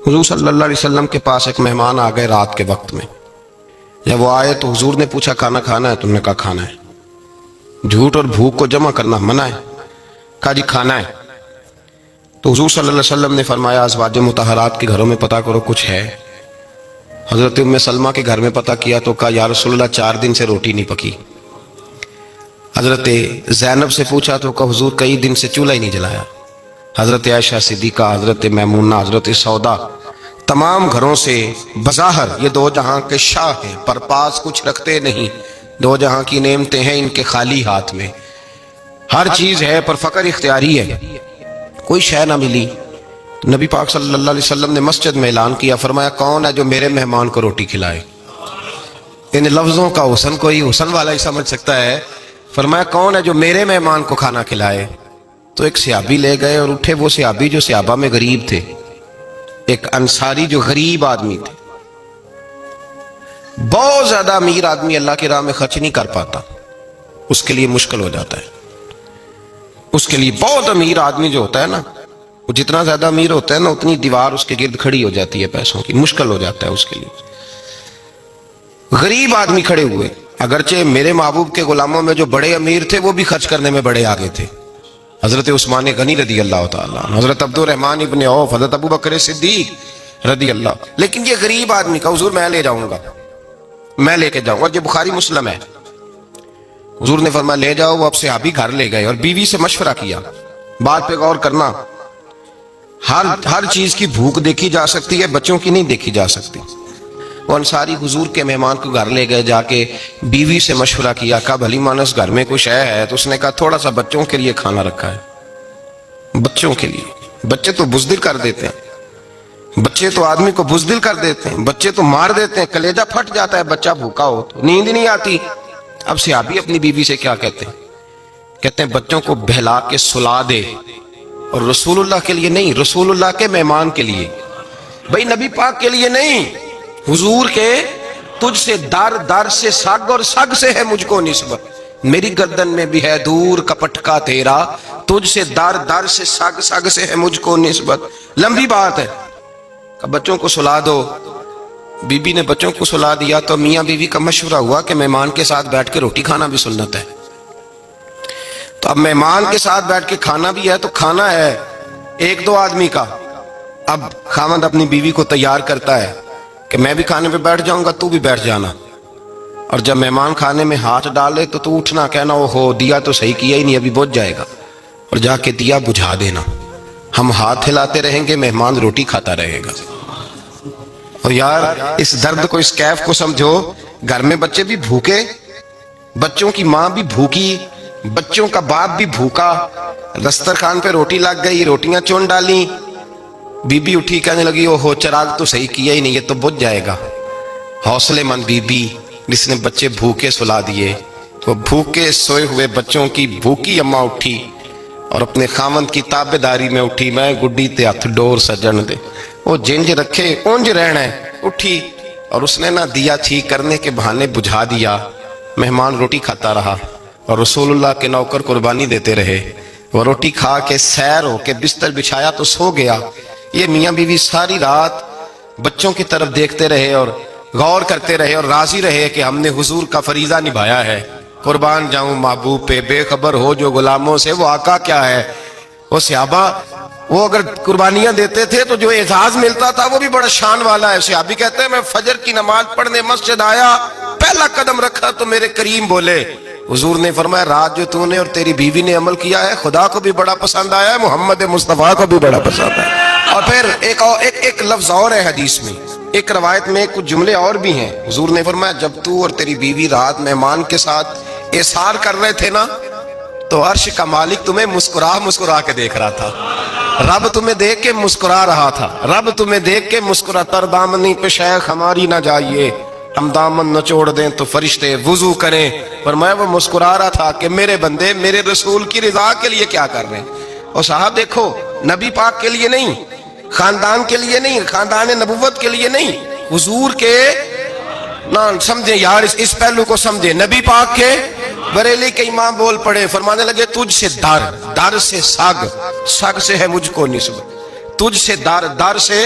حضور صلی اللہ علیہ وسلم کے پاس ایک مہمان آ گئے رات کے وقت میں. جب وہ آئے تو حضور نے پوچھا کھانا کھانا ہے؟ تم نے کہا کھانا ہے. جھوٹ اور بھوک کو جمع کرنا منع ہے. کہا جی کھانا ہے. تو حضور صلی اللہ علیہ وسلم نے فرمایا ازواج مطہرات کے گھروں میں پتہ کرو کچھ ہے. حضرت ام سلمہ کے گھر میں پتہ کیا تو کہا یا رسول اللہ 4 دن سے روٹی نہیں پکی. حضرت زینب سے پوچھا تو کہا حضور کئی دن سے چولہا ہی نہیں جلایا. حضرت عائشہ صدیقہ، حضرت میمونہ، حضرت سودا، تمام گھروں سے بظاہر یہ 2 جہاں کے شاہ ہیں، پر پاس کچھ رکھتے نہیں. 2 جہاں کی نعمتیں ہیں ان کے خالی ہاتھ میں. ہر چیز ہے پر فقر اختیاری ہے. کوئی شے نہ ملی. نبی پاک صلی اللہ علیہ وسلم نے مسجد میں اعلان کیا، فرمایا کون ہے جو میرے مہمان کو روٹی کھلائے؟ ان لفظوں کا حسن کوئی حسن والا ہی سمجھ سکتا ہے. فرمایا کون ہے جو میرے مہمان کو کھانا کھلائے؟ تو ایک صحابی لے گئے اور اٹھے وہ صحابی جو صحابہ میں غریب تھے، ایک انصاری جو غریب آدمی تھے. بہت زیادہ امیر آدمی اللہ کی راہ میں خرچ نہیں کر پاتا، اس کے لیے مشکل ہو جاتا ہے. اس کے لیے بہت امیر آدمی جو ہوتا ہے نا، وہ جتنا زیادہ امیر ہوتا ہے نا اتنی دیوار اس کے گرد کھڑی ہو جاتی ہے پیسوں کی، مشکل ہو جاتا ہے اس کے لیے. غریب آدمی کھڑے ہوئے. اگرچہ میرے محبوب کے غلاموں میں جو بڑے امیر تھے وہ بھی خرچ کرنے میں بڑے آگے تھے. حضرت عثمان غنی رضی اللہ تعالیٰ، حضرت عبد الرحمن ابن عوف، حضرت ابو بکر صدیق رضی اللہ. لیکن یہ غریب آدمی کا حضور میں لے جاؤں گا، میں لے کے جاؤں گا. یہ بخاری مسلم ہے. حضور نے فرمایا لے جاؤ. وہ اب صحابی گھر لے گئے اور بیوی سے مشورہ کیا. بات پہ غور کرنا، ہر چیز کی بھوک دیکھی جا سکتی ہے، بچوں کی نہیں دیکھی جا سکتی. وہ انصاری حضور کے مہمان کو گھر لے گئے، جا کے بیوی سے مشورہ کیا. کہا بھلی مانس گھر میں کچھ ہے؟ تو اس نے کہا تھوڑا سا بچوں کے لیے کھانا رکھا ہے. بچوں کے لیے. بچے تو بزدل کر دیتے ہیں، بچے تو آدمی کو بزدل کر دیتے ہیں، بچے تو مار دیتے ہیں، کلیجہ پھٹ جاتا ہے بچہ بھوکا ہو تو، نیند نہیں آتی. اب صحابی اپنی بیوی سے کیا کہتے ہیں؟ کہتے ہیں بچوں کو بہلا کے سلا دے. اور رسول اللہ کے لیے نہیں، رسول اللہ کے مہمان کے لیے، بھئی نبی پاک کے لیے نہیں، حضور کے. تجھ سے در در سے سگ اور سگ سے ہے مجھ کو نسبت، میری گردن میں بھی ہے دور کا پٹکا تیرا، تجھ سے در در سے سگ سگ سے ہے مجھ کو نسبت. لمبی بات ہے. کہ بچوں کو سلا دو. بی بی نے بچوں کو سلا دیا تو میاں بیوی کا مشورہ ہوا کہ مہمان کے ساتھ بیٹھ کے روٹی کھانا بھی سنت ہے. تو اب مہمان کے ساتھ بیٹھ کے کھانا بھی ہے تو کھانا ہے 1-2 آدمی کا. اب خاوند اپنی بیوی کو تیار کرتا ہے کہ میں بھی کھانے پہ بیٹھ جاؤں گا، تو بھی بیٹھ جانا. اور جب مہمان کھانے میں ہاتھ ڈالے تو اٹھنا، کہنا او ہو دیا تو صحیح کیا ہی نہیں، ابھی بجھ جائے گا، اور جا کے دیا بجھا دینا. ہم ہاتھ ہلاتے رہیں گے، مہمان روٹی کھاتا رہے گا. اور یار اس درد کو، اس کیف کو سمجھو. گھر میں بچے بھی بھوکے، بچوں کی ماں بھی بھوکی، بچوں کا باپ بھی بھوکا. دسترخوان پہ روٹی لگ گئی، روٹیاں چون ڈالی. بی بی اٹھی کہنے لگی او ہو چراغ تو صحیح کیا ہی نہیں، یہ تو بجھ جائے گا. حوصلے مند بی بی جس نے بچے بھوکے سلا دیے. تو بھوکے سوئے ہوئے بچوں کی بھوکی اماں اٹھی اور اپنے خاوند کی تابعداری میں اٹھی. میں گڈی تے ہتھ ڈور سجن دے، وہ جنج رکھے اونج رہنا ہے. اٹھی اور اس نے نہ دیا ٹھیک کرنے کے بہانے بجھا دیا. مہمان روٹی کھاتا رہا اور رسول اللہ کے نوکر قربانی دیتے رہے. وہ روٹی کھا کے سیر ہو کے بستر بچھایا تو سو گیا. یہ میاں بیوی ساری رات بچوں کی طرف دیکھتے رہے اور غور کرتے رہے اور راضی رہے کہ ہم نے حضور کا فریضہ نبھایا ہے. قربان جاؤں محبوب پہ، بے خبر ہو جو غلاموں سے وہ آقا کیا ہے. وہ صحابہ وہ اگر قربانیاں دیتے تھے تو جو اعزاز ملتا تھا وہ بھی بڑا شان والا ہے. صحابی کہتے ہیں میں فجر کی نماز پڑھنے مسجد آیا، پہلا قدم رکھا تو میرے کریم بولے. حضور نے فرمایا رات جو تو نے اور تیری بیوی نے عمل کیا ہے خدا کو بھی بڑا پسند آیا ہے، محمد مصطفیٰ کو بھی بڑا پسند ہے. اور پھر ایک لفظ اور ہے حدیث میں، ایک روایت میں کچھ جملے اور بھی ہیں. حضور نے فرمایا جب تو اور تیری بیوی رات مہمان کے ساتھ احسار کر رہے تھے نا تو عرش کا مالک تمہیں مسکرا کے دیکھ رہا تھا. رب تمہیں دیکھ کے مسکرا رہا تھا. رب تمہیں دیکھ کے مسکرا. تر دامنی پہ شیخ ہماری نہ جائیے، ہم دامن نچوڑ دیں تو فرشتے وضو کریں. فرمایا وہ مسکرا رہا تھا کہ میرے بندے میرے رسول کی رضا کے لیے کیا کر رہے ہیں. اور صاحب دیکھو، نبی پاک کے لیے نہیں، خاندان کے لیے نہیں، خاندان نبوت کے لیے نہیں، حضور کے نہ سمجھے یار، اس پہلو کو سمجھے. نبی پاک کے بریلی کے امام بول پڑے، فرمانے لگے تجھ سے در، در سے سگ، سگ سے ہے مجھ کو نسبت. تجھ سے در، در سے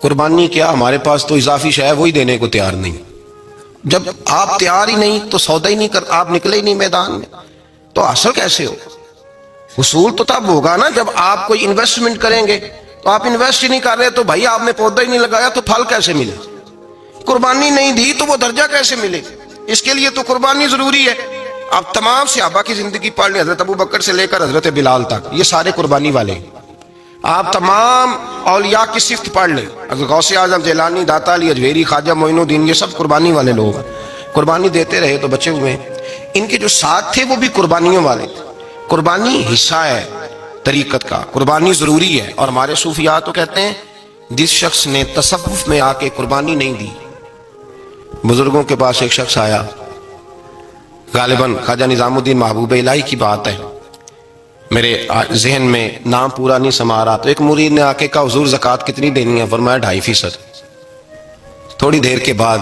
قربانی کیا، ہمارے پاس تو اضافی شے ہے وہی دینے کو تیار نہیں. جب آپ تیار ہی نہیں تو سودا ہی نہیں کر، آپ نکلے ہی نہیں میدان میں تو حاصل کیسے ہو؟ حصول تو تب ہوگا نا جب آپ کوئی انویسٹمنٹ کریں گے. تو آپ انویسٹ ہی نہیں کر رہے تو بھائی آپ نے پودا ہی نہیں لگایا تو پھل کیسے ملے؟ قربانی نہیں دی تو وہ درجہ کیسے ملے؟ اس کے لیے تو قربانی ضروری ہے. آپ تمام صحابہ کی زندگی پڑھ لیں، حضرت ابو بکر سے لے کر حضرت بلال تک، یہ سارے قربانی والے ہیں. آپ تمام اولیاء کی صفت پڑھ لیں، حضرت غوث اعظم، جیلانی، داتا علی اجویری، خواجہ معین الدین، یہ سب قربانی والے لوگ ہیں. قربانی دیتے رہے تو بچے ہوئے ہیں. ان کے جو ساتھ تھے وہ بھی قربانیوں والے تھے. قربانی حصہ ہے طریقت کا، قربانی ضروری ہے. اور ہمارے صوفیاء تو کہتے ہیں جس شخص نے تصوف میں آ کے قربانی نہیں دی. بزرگوں کے پاس ایک شخص آیا، غالباً خواجہ نظام الدین محبوب الہی کی بات ہے، میرے ذہن میں نام پورا نہیں سما رہا. تو ایک مرید نے آ کے کہا حضور زکوٰۃ کتنی دینی ہے؟ فرمایا 2.5%. تھوڑی دیر کے بعد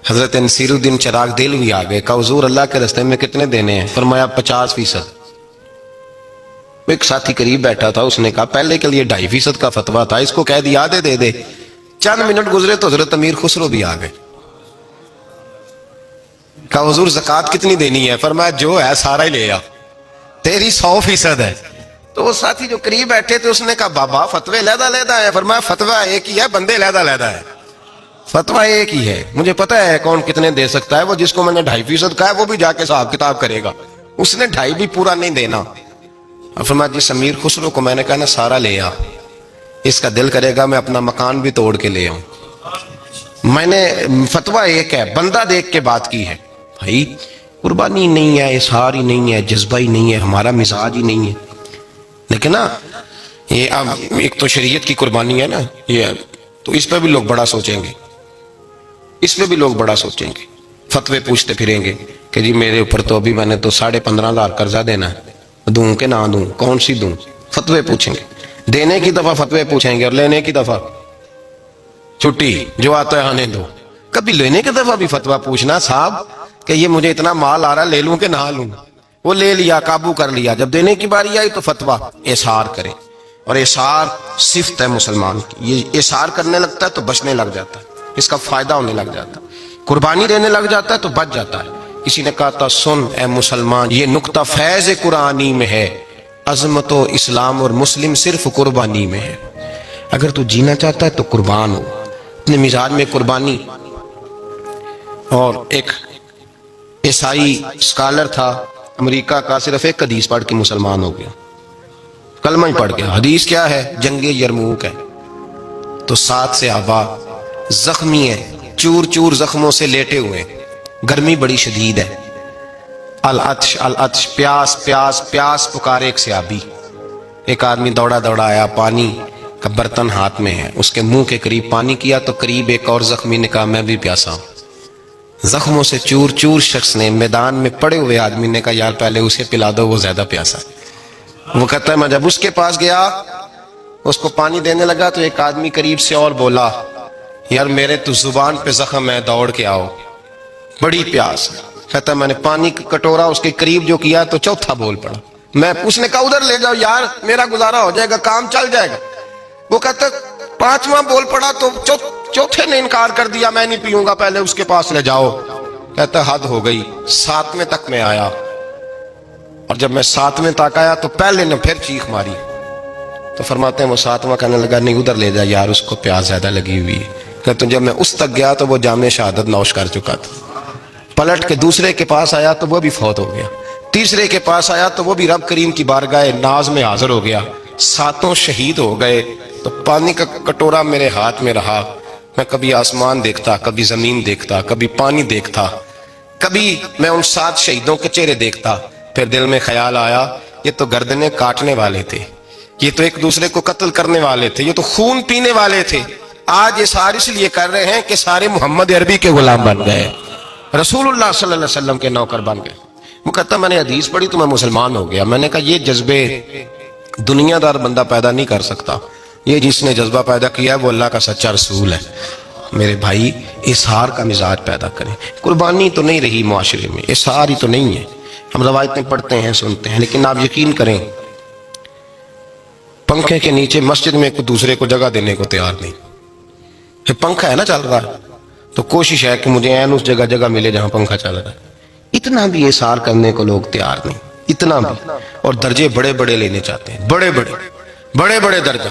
حضرت نصیر الدین چراغ دہلوی آ گئے، کہا حضور اللہ کے راستے میں کتنے دینے ہیں؟ فرمایا 50%. ایک ساتھی قریب بیٹھا تھا، اس نے کہا پہلے کے لیے 2.5% کا فتویٰ تھا، اس کو کہہ دیا دے دے. چند منٹ گزرے تو حضرت امیر خسرو بھی آ گئے. کہا حضور زکوٰۃ کتنی دینی ہے؟ فرمایا جو ہے سارا ہی لے آ، تیری 100% ہے. تو وہ ساتھی جو قریب بیٹھے تھے اس نے کہا بابا فتوے علیحدہ علیحدہ ہے. فرمایا فتویٰ ایک ہی ہے، بندے علیحدہ علیحدہ ہے. فتویٰ ایک ہی ہے، مجھے پتہ ہے کون کتنے دے سکتا ہے. وہ جس کو میں نے 2.5% کہا ہے وہ بھی جا کے حساب کتاب کرے گا، اس نے 2.5 بھی پورا نہیں دینا. فرمایا جس امیر خسرو کو میں نے کہا نا سارا لے آ، اس کا دل کرے گا میں اپنا مکان بھی توڑ کے لے آؤں. میں نے فتویٰ ایک ہے، بندہ دیکھ کے بات کی ہے. بھائی قربانی نہیں ہے، اظہار ہی نہیں ہے، جذبہ ہی نہیں ہے، ہمارا مزاج ہی نہیں ہے. لیکن نا یہ اب ایک تو شریعت کی قربانی ہے نا یہ، تو اس پہ بھی لوگ بڑا سوچیں گے، اس پہ بھی لوگ بڑا سوچیں گے. فتوے پوچھتے پھریں گے کہ جی میرے اوپر تو ابھی میں نے تو 15,500 قرضہ دینا ہے، دوں کہ نہ دوں، کون سی دوں؟ فتوے پوچھیں گے. دینے کی دفعہ فتوے پوچھیں گے اور لینے کی دفعہ چھٹی، جو آتا ہے آنے دو. کبھی لینے کی دفعہ بھی فتویٰ پوچھنا صاحب کہ یہ مجھے اتنا مال آ رہا لے لوں کہ نہ لوں. وہ لے لیا، قابو کر لیا. جب دینے کی باری آئی تو فتویٰ اظہار کرے. اور اظہار صفت ہے مسلمان کی، یہ اظہار کرنے لگتا ہے تو بچنے لگ جاتا ہے، اس کا فائدہ ہونے لگ جاتا ہے. قربانی دینے لگ جاتا ہے تو بچ جاتا ہے. کسی نے کہا تھا سن اے مسلمان، یہ نقطہ فیض قرآنی میں ہے، عظمت و اسلام اور مسلم صرف قربانی میں ہے. اگر تو جینا چاہتا ہے تو قربان ہو. اپنے مزاج میں قربانی. اور ایک عیسائی اسکالر تھا امریکہ کا، صرف ایک حدیث پڑھ کے مسلمان ہو گیا، کلمہ ہی پڑھ گیا. حدیث کیا ہے؟ جنگ یرموک ہے. تو 7 صحابہ زخمی ہیں، چور چور زخموں سے لیٹے ہوئے، گرمی بڑی شدید ہے. العطش العطش، پیاس پیاس پیاس پکارے ایک صحابی. ایک آدمی دوڑا دوڑا آیا، پانی کا برتن ہاتھ میں ہے، اس کے منہ کے قریب پانی کیا تو قریب ایک اور زخمی نے کہا میں بھی پیاسا ہوں. زخموں سے چور چور شخص نے میدان میں پڑے ہوئے آدمی نے کہا یار پہلے اسے پلا دو، وہ زیادہ پیاسا ہے. وہ کہتا ہے میں جب اس کے پاس گیا اس کو پانی دینے لگا تو ایک آدمی قریب سے اور بولا یار میرے تو زبان پہ زخم ہے، دوڑ کے آؤ، بڑی پیاس. کہتا ہے میں نے پانی کا کٹورا اس کے قریب جو کیا تو چوتھا بول پڑا. اس نے کہا ادھر لے جاؤ یار، میرا گزارا ہو جائے گا، کام چل جائے گا. وہ کہتا ہے 5واں بول پڑا تو چوتھے نے انکار کر دیا، میں نہیں پیوں گا، پہلے اس کے پاس لے جاؤ. کہتا ہے حد ہو گئی. 7ویں تک میں آیا اور جب میں 7ویں تک آیا تو پہلے نے پھر چیخ ماری. تو فرماتے ہیں وہ 7واں کہنے لگا نہیں ادھر لے جا یار، اس کو پیاس زیادہ لگی ہوئی ہے. کہتے ہیں جب میں اس تک گیا تو وہ جام شہادت نوش کر چکا تھا. پلٹ کے دوسرے کے پاس آیا تو وہ بھی فوت ہو گیا. تیسرے کے پاس آیا تو وہ بھی رب کریم کی بارگاہ ناز میں حاضر ہو گیا. 7 شہید ہو گئے. تو پانی کا کٹورا میرے ہاتھ میں رہا. میں کبھی آسمان دیکھتا، کبھی زمین دیکھتا، کبھی پانی دیکھتا، کبھی میں ان 7 شہیدوں کے چہرے دیکھتا. پھر دل میں خیال آیا یہ تو گردنیں کاٹنے والے تھے، یہ تو ایک دوسرے کو قتل کرنے والے تھے، یہ تو خون پینے والے تھے. آج یہ سارے اس لیے کر رہے ہیں کہ سارے محمد عربی کے غلام بن گئے، رسول اللہ صلی اللہ علیہ وسلم کے نوکر بن گئے. وہ کہتا میں نے حدیث پڑھی تو میں مسلمان ہو گیا. میں نے کہا یہ جذبے دنیا دار بندہ پیدا نہیں کر سکتا، یہ جس نے جذبہ پیدا کیا ہے وہ اللہ کا سچا رسول ہے. میرے بھائی اظہار کا مزاج پیدا کریں. قربانی تو نہیں رہی معاشرے میں، اظہار ہی تو نہیں ہے. ہم روایتیں پڑھتے ہیں سنتے ہیں، لیکن آپ یقین کریں پنکھے کے نیچے مسجد میں ایک دوسرے کو جگہ دینے کو تیار نہیں. یہ پنکھا ہے نا چل رہا ہے، تو کوشش ہے کہ مجھے عین اس جگہ جگہ ملے جہاں پنکھا چل رہا ہے. اتنا بھی اثار کرنے کو لوگ تیار نہیں، اتنا بھی. اور درجے بڑے بڑے لینے چاہتے ہیں، بڑے بڑے درجے.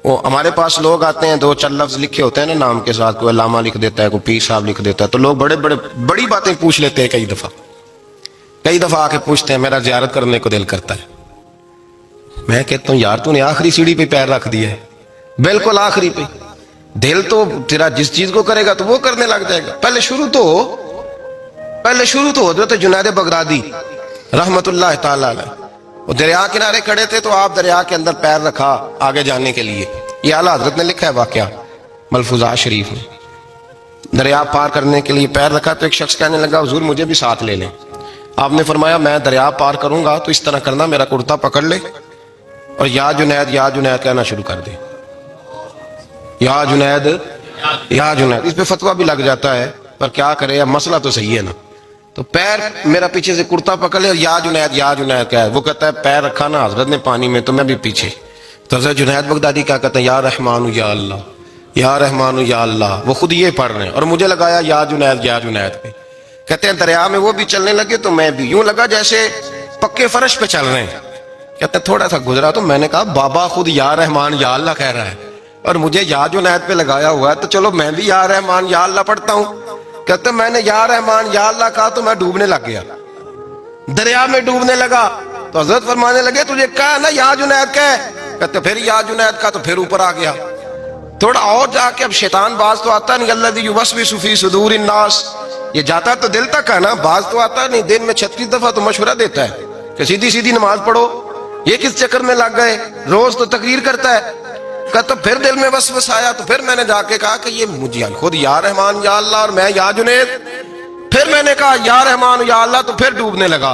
وہ ہمارے پاس لوگ آتے ہیں، دو چار لفظ لکھے ہوتے ہیں نا نام کے ساتھ، کوئی علامہ لکھ دیتا ہے، کوئی پیر صاحب لکھ دیتا ہے، تو لوگ بڑی باتیں پوچھ لیتے ہیں. کئی دفعہ آ کے پوچھتے ہیں میرا زیارت کرنے کو دل کرتا ہے. میں کہتا ہوں یار تو نے آخری سیڑھی پہ پیر رکھ دیا ہے، بالکل آخری پہ. دل تو تیرا جس چیز کو کرے گا تو وہ کرنے لگ جائے گا. پہلے شروع تو حضرت جنید بغدادی رحمت اللہ تعالی علیہ، وہ دریا کنارے کھڑے تھے تو آپ دریا کے اندر پیر رکھا آگے جانے کے لیے. یہ اعلیٰ حضرت نے لکھا ہے واقعہ ملفوظات شریف میں. دریا پار کرنے کے لیے پیر رکھا تو ایک شخص کہنے لگا حضور مجھے بھی ساتھ لے لیں. آپ نے فرمایا میں دریا پار کروں گا تو اس طرح کرنا، میرا کرتا پکڑ لے اور یا جنید کہنا شروع کر دے. یا جنید. اس پہ فتویٰ بھی لگ جاتا ہے، پر کیا کرے، اب مسئلہ تو صحیح ہے نا. تو پیر میرا پیچھے سے کرتا پکڑ لے اور یا جنید کیا ہے. وہ کہتا ہے پیر رکھا نا حضرت نے پانی میں تو میں بھی پیچھے. تو حضرت جنید بغدادی کیا کہتا ہے یا رحمان یا اللہ، یا رحمان یا اللہ. وہ خود یہ پڑھ رہے ہیں اور مجھے لگایا یا جنید پہ. کہتے ہیں دریا میں وہ بھی چلنے لگے تو میں بھی، یوں لگا جیسے پکے فرش پہ چل رہے ہیں. کہتے ہیں تھوڑا سا گزرا تو میں نے کہا بابا خود یا رحمان یا اللہ کہہ رہا ہے اور مجھے یا جنید پہ لگایا ہوا ہے، تو چلو میں بھی یا رحمان یا اللہ پڑھتا ہوں. کہتے ہیں میں نے یا رحمان یا اللہ کہا تو میں ڈوبنے لگ گیا، دریا میں ڈوبنے لگا. تو حضرت فرمانے لگے تجھے کہا نا یا جنید کہہ. کہتے پھر یا جنید کا تو پھر اوپر آ گیا. تھوڑا اور جا کے اب شیطان باز تو آتا نہیں، الذی یوسوس فی صدور الناس، یہ جاتا تو دل تک ہے نا، باز تو آتا نہیں. دن میں 36 دفعہ تو مشورہ دیتا ہے کہ سیدھی نماز پڑھو. یہ کس چکر میں لگ گئے، روز تو تقریر کرتا ہے. کہتا پھر دل میں وسوسہ آیا تو پھر میں نے جا کے کہا کہ یہ مجھے خود یا رحمان یا اللہ اور میں یا جنید. پھر میں نے کہا یا رحمان یا اللہ تو پھر ڈوبنے لگا.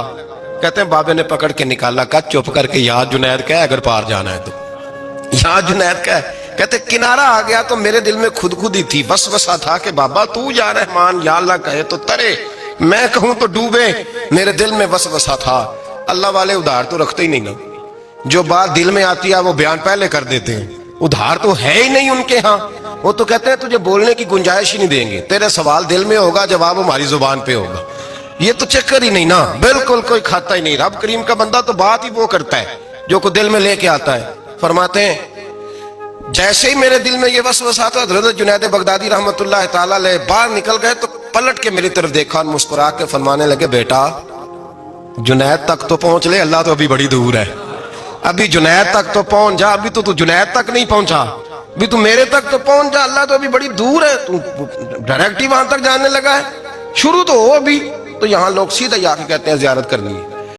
کہتے ہیں بابے نے پکڑ کے نکالا، کہا چپ کر کے یا جنید کہہ اگر پار جانا ہے تو یا جنید کہہ. کہتے کنارہ آ گیا تو میرے دل میں خود ہی تھی، وسوسہ تھا کہ بابا تو یا رحمان یا اللہ کہے تو ترے، میں کہوں تو ڈوبے. میرے دل میں وسوسہ تھا. اللہ والے ادھار تو رکھتے ہی نہیں نا، جو بات دل میں آتی ہے وہ بیان پہلے کر دیتے ہیں. ادھار تو ہے ہی نہیں ان کے ہاں. وہ تو کہتے ہیں تجھے بولنے کی گنجائش ہی نہیں دیں گے، تیرے سوال دل میں ہوگا جواب ہماری زبان پہ ہوگا. یہ تو چکر ہی نہیں نا، بالکل کوئی کھاتا ہی نہیں. رب کریم کا بندہ تو بات ہی وہ کرتا ہے جو کو دل میں لے کے آتا ہے. فرماتے ہیں جیسے ہی میرے دل میں یہ وسوسہ تھا حضرت جنید بغدادی رحمت اللہ تعالی علیہ باہر نکل گئے تو پلٹ کے میری طرف دیکھا اور مسکرا کے فرمانے لگے بیٹا جنید تک تو پہنچ لے، اللہ تو ابھی بڑی دور ہے. ابھی جنید تک تو پہنچ جا، ابھی تو جنید تک نہیں پہنچا، ابھی تو میرے تک تو پہنچ جا، اللہ تو ابھی بڑی دور ہے. تو ڈائریکٹ ہی وہاں تک جانے لگا ہے، شروع تو ہو ابھی. تو یہاں لوگ سیدھا جا کے کہتے ہیں زیارت کرنی ہے.